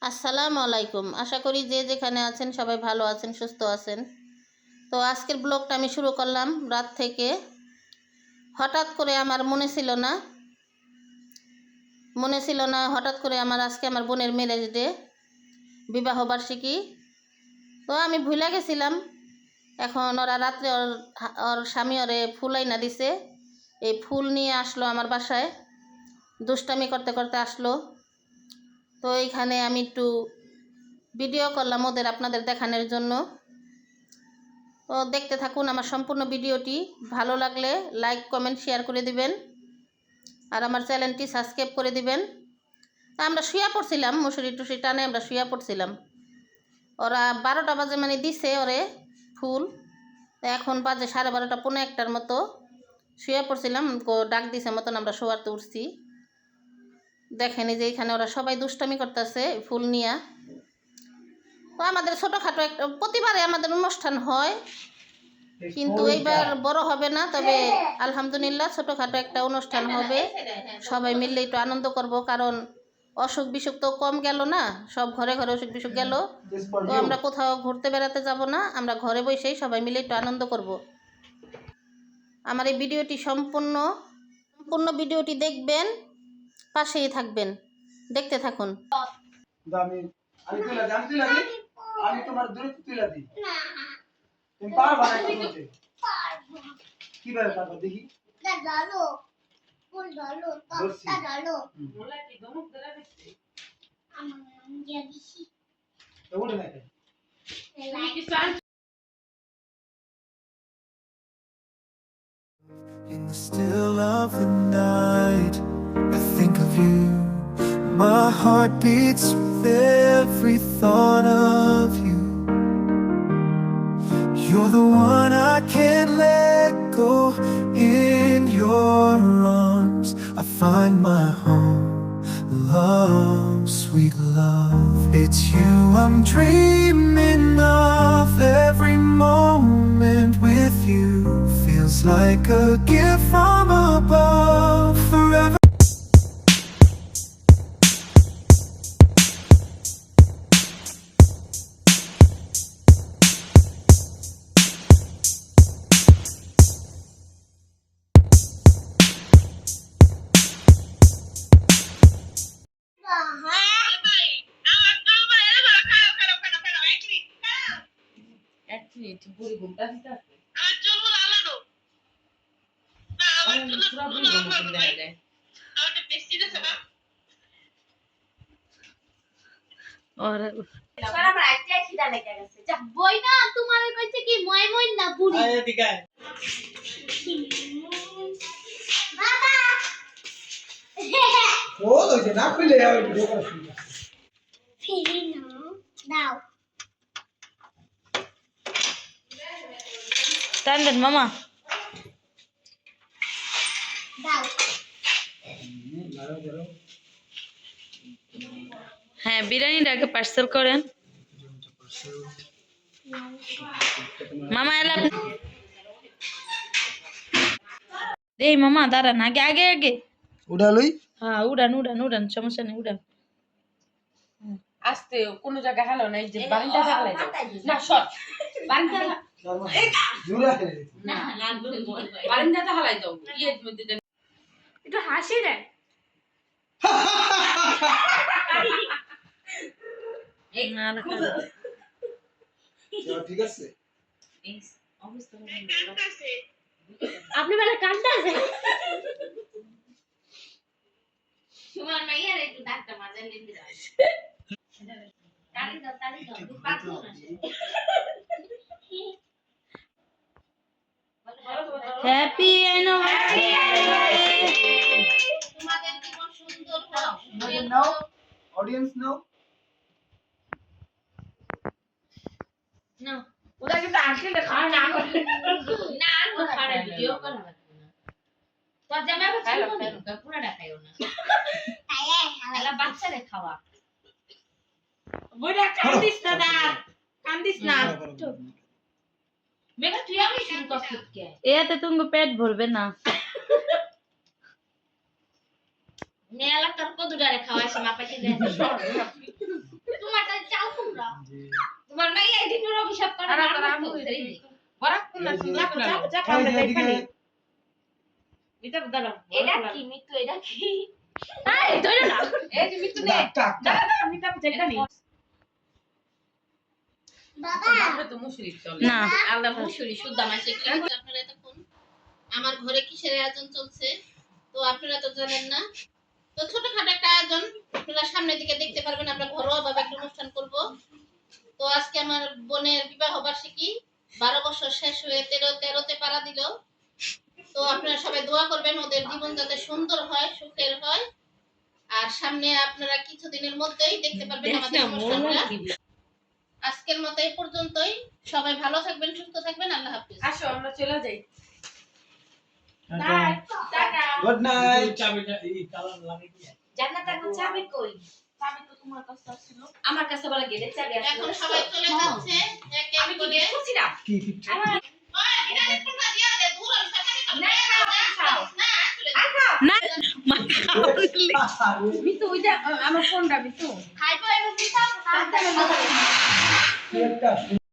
আসসালামু আলাইকুম। আশা করি যে যেখানে আছেন সবাই ভালো আছেন, সুস্থ আছেন। তো আজকের ব্লগটা আমি শুরু করলাম রাত থেকে। হঠাৎ করে আমার মনে ছিল না হঠাৎ করে আজকে আমার বোনের ম্যারেজ ডে, বিবাহ বার্ষিকী। তো আমি ভুলে গেছিলাম। এখন ওরা রাত্রে ওর স্বামী ওরে ফুল আইনা দিছে। এই ফুল নিয়ে আসলো আমার বাসায়, দুষ্টামি করতে করতে আসলো। তো এইখানে আমি একটু ভিডিও করলাম ওদের আপনাদের দেখানোর জন্য। তো দেখতে থাকুন আমার সম্পূর্ণ ভিডিওটি। ভালো লাগলে লাইক কমেন্ট শেয়ার করে দিবেন আর আমার চ্যানেলটি সাবস্ক্রাইব করে দিবেন। আমরা শুয়ে পড়ছিলাম, মশুরি টুসি টানে আমরা শুয়ে পড়ছিলাম। ওরা 12টা বাজে মানে দিছে ওরে ফুল। এখন বাজে 12:30 পৌনে 1টার মতো। শুয়ে পড়ছিলাম, ডাক দিছে মতন আমরা শোয়ারতে উঠছি। দেখেনি যে এখানে ওরা সবাই দুষ্টামি করতেছে ফুল নিয়ে। তো আমাদের ছোটোখাটো একটা প্রতিবারে আমাদের অনুষ্ঠান হয়, কিন্তু এইবার বড় হবে না। তবে আলহামদুলিল্লাহ ছোটোখাটো একটা অনুষ্ঠান হবে, সবাই মিললে একটু আনন্দ করব। কারণ অসুখ বিসুখ তো কম গেল না, সব ঘরে ঘরে অসুখ বিসুখ গেল। তো আমরা কোথাও ঘুরতে বেড়াতে যাব না, আমরা ঘরে বসেই সবাই মিলে একটু আনন্দ করব। আমার এই ভিডিওটি সম্পূর্ণ ভিডিওটি দেখবেন, পাশেই থাকবেন, দেখতে থাকুন। আমি তোমার দূরে তুলে দিই। তুমি পারবা না কি করতে? কিভাবে পারবা দেখি? ডালো ফুল ডালো তা ডালো মোলা কি দমক ধরে দিছে আমার নাম দিয়া দিছি তো ওটা নাকি In the still of the night, I think of you. My heart beats with every thought of you. You're the one I can't let go. In your arms I find my home. Love, sweet love, it's you I'm dreaming of. Every moment with you feels like a gift from above. Forever Standard, Mama. হ্যাঁ, বিরিয়ানিটাকে parcel করেন মামা। এলাম এই মামা দাঁড়ান, আগে আগে আগে উড়ালই। হ্যাঁ, উড়ান উড়ান উড়ান, সমস্যা নেই, উড়ান। আস্তে কোন জায়গা হালো না, এই যে বারিন্দা হালাই দাও না, শট বারিন্দা জুরা না না বারিন্দাতে হালাই দাও। ইয়ের মধ্যে একটু হাসি দেয়। ঠিক আছে আপনি মানে কান্না আছে তোমার মাইয়ার একটু ডাক্তার মাঝে লিখে দাও। তালি দাও পাতলো না। Happy anniversary. তোমাদের জীবন সুন্দর হোক। নাও অডিয়েন্স নাও না ওটা কিন্তু আসলে খাওয়া না করে না আর খাওয়া ভিডিও করা লাগবে না। তোর জামা কাপড় পুরো দেখাইও না, আলা বাচ্চারে খাওয়া। বইটা কান্দিস না, কান্দিস না। মেঘা তুই আমি শুরু করছিস কে? এতে তুমি পেট ভরবে না। নেলা তোর কত ডারে খাওয়াইছ মাপাকে দেন। এটা কি মিত্র এটা কি এই ধরে না এই যে মিত্র নে না আলাদা মুসুরি শুদ্ধ মাসে কি আপনারা এতক্ষণ আমার ঘরে কিসের আয়োজন চলছে তো আপনারা তো জানেন না তো ছোটখাটো একটা আয়োজন আপনারা সামনের দিকে দেখতে পারবেন আমরা ঘরোয়া ভাবে একটা অনুষ্ঠান করব তো আজকে আমার বোনের বিবাহ বার্ষিকী 12 বছর শেষ হয়ে 13তে পাড়া দিল তো আপনারা সবাই দোয়া করবেন ওদের জীবন যাতে সুন্দর হয় সুখের হয় আর সামনে আপনারা কিছুদিনের মধ্যেই দেখতে পারবেন আমাদের অনুষ্ঠানটা আজকের মতো এই পর্যন্তই সবাই ভালো থাকবেন সুস্থ থাকবেন আল্লাহ হাফেজ আসো আমরা চলে যাই Good night. জান্নাত এখন চাবি কই চাবি তো তোমার কাছে ছিল আমার কাছে বলা গেলে চাবি আছে এখন সবাই চলে যাচ্ছে এক এক করে খুশিরাম Keep it. ওই এটা একটু না দিয়া দে দূর আর সাথে না খাও না আসলে না মা খাওয়ালি মিতু ওইটা আমার ফোনটা মিতু খাইবো এবং দিতাম Keep it.